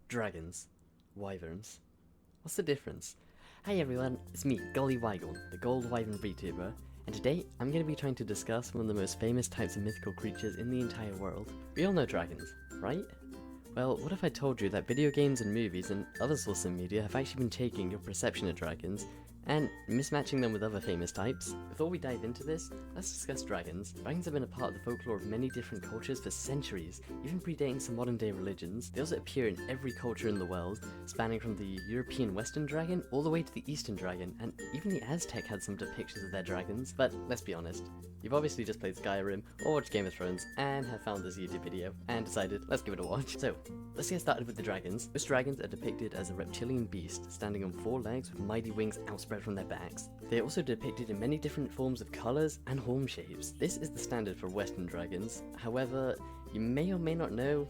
Dragons. Wyverns. What's the difference? Hi everyone, it's me, Gully Wygon, the Gold Wyvern VTuber, and today I'm going to be trying to discuss one of the most famous types of mythical creatures in the entire world. We all know dragons, right? Well, what if I told you that video games and movies and other sources of media have actually been taking your perception of dragons and mismatching them with other famous types? Before we dive into this, let's discuss dragons. Dragons have been a part of the folklore of many different cultures for centuries, even predating some modern day religions. They also appear in every culture in the world, spanning from the European Western dragon all the way to the Eastern dragon, and even the Aztec had some depictions of their dragons. But let's be honest, you've obviously just played Skyrim or watched Game of Thrones and have found this YouTube video and decided, let's give it a watch. So, let's get started with the dragons. Most dragons are depicted as a reptilian beast, standing on 4 legs with mighty wings outspread from their backs. They are also depicted in many different forms of colours and horn shapes. This is the standard for Western dragons. However, you may or may not know,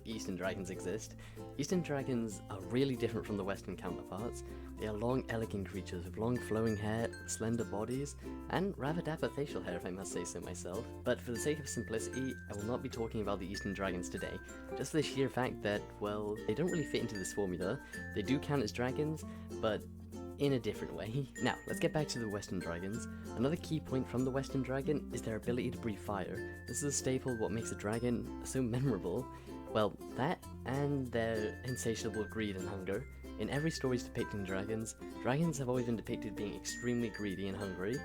Eastern dragons exist. Eastern dragons are really different from the Western counterparts. They are long, elegant creatures with long flowing hair, slender bodies, and rather dapper facial hair if I must say so myself. But for the sake of simplicity, I will not be talking about the Eastern dragons today, just for the sheer fact that, well, they don't really fit into this formula. They do count as dragons, but in a different way. Now, let's get back to the Western dragons. Another key point from the Western dragon is their ability to breathe fire. This is a staple of what makes a dragon so memorable. Well, that and their insatiable greed and hunger. In every stories depicting dragons, dragons have always been depicted being extremely greedy and hungry,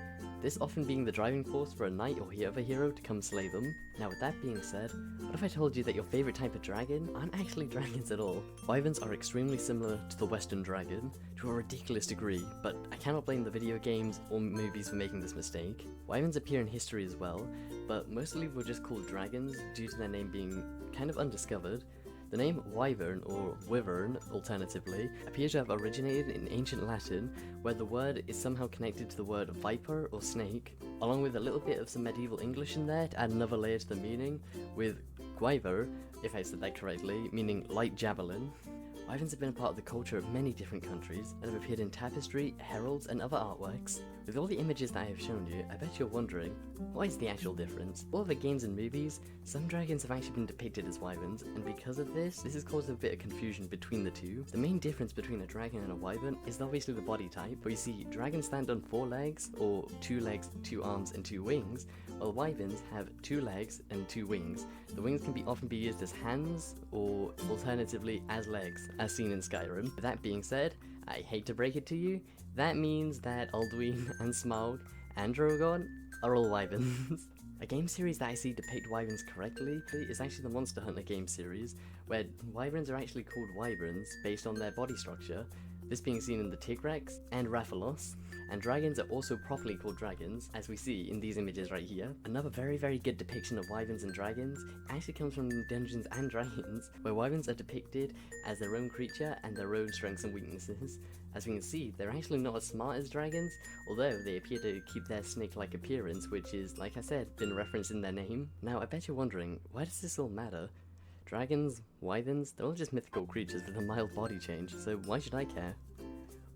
this often being the driving force for a knight or other hero to come slay them. Now with that being said, what if I told you that your favourite type of dragon aren't actually dragons at all? Wyverns are extremely similar to the Western dragon, to a ridiculous degree, but I cannot blame the video games or movies for making this mistake. Wyverns appear in history as well, but mostly were just called dragons due to their name being kind of undiscovered. The name wyvern, or wyvern alternatively, appears to have originated in ancient Latin, where the word is somehow connected to the word viper or snake, along with a little bit of some medieval English in there to add another layer to the meaning, with gwyver, if I said that correctly, meaning light javelin. Wyverns have been a part of the culture of many different countries and have appeared in tapestry, heralds, and other artworks. With all the images that I have shown you, I bet you're wondering, what is the actual difference? All of the games and movies, some dragons have actually been depicted as wyverns, and because of this has caused a bit of confusion between the two. The main difference between a dragon and a wyvern is obviously the body type, where you see dragons stand on 4 legs, or 2 legs, 2 arms, and 2 wings, while wyverns have 2 legs and 2 wings. The wings can often be used as hands, or alternatively as legs, as seen in Skyrim. With that being said, I hate to break it to you, that means that Alduin and Smaug and Drogon are all wyverns. A game series that I see depict wyverns correctly is actually the Monster Hunter game series, where wyverns are actually called wyverns based on their body structure, this being seen in the Tigrex and Rathalos, and dragons are also properly called dragons, as we see in these images right here. Another very good depiction of wyverns and dragons actually comes from Dungeons and Dragons, where wyverns are depicted as their own creature and their own strengths and weaknesses. As we can see, they're actually not as smart as dragons, although they appear to keep their snake-like appearance, which is, like I said, been referenced in their name. Now, I bet you're wondering, why does this all matter? Dragons, wyverns, they're all just mythical creatures with a mild body change, so why should I care?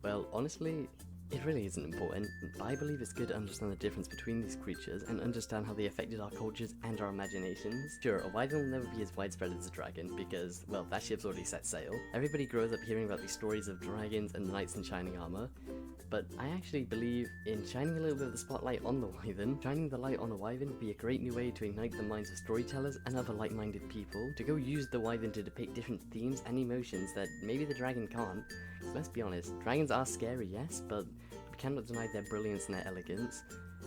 Well, honestly, it really isn't important, but I believe it's good to understand the difference between these creatures and understand how they affected our cultures and our imaginations. Sure, a wyvern will never be as widespread as a dragon because, well, that ship's already set sail. Everybody grows up hearing about these stories of dragons and knights in shining armor, but I actually believe in shining a little bit of the spotlight on the wyvern. Shining the light on a wyvern would be a great new way to ignite the minds of storytellers and other like-minded people, to go use the wyvern to depict different themes and emotions that maybe the dragon can't. Let's be honest, dragons are scary, yes, but we cannot deny their brilliance and their elegance.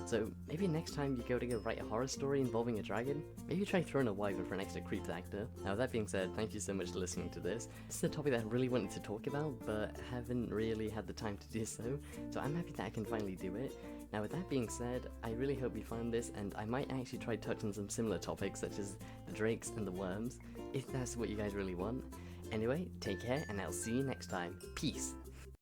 So maybe next time you go write a horror story involving a dragon, maybe try throwing a wyvern for an extra creep factor. Now that being said, thank you so much for listening to this. This is a topic that I really wanted to talk about, but haven't really had the time to do so I'm happy that I can finally do it. Now with that being said, I really hope you found this, and I might actually try touching some similar topics such as the drakes and the worms, if that's what you guys really want. Anyway, take care, and I'll see you next time. Peace!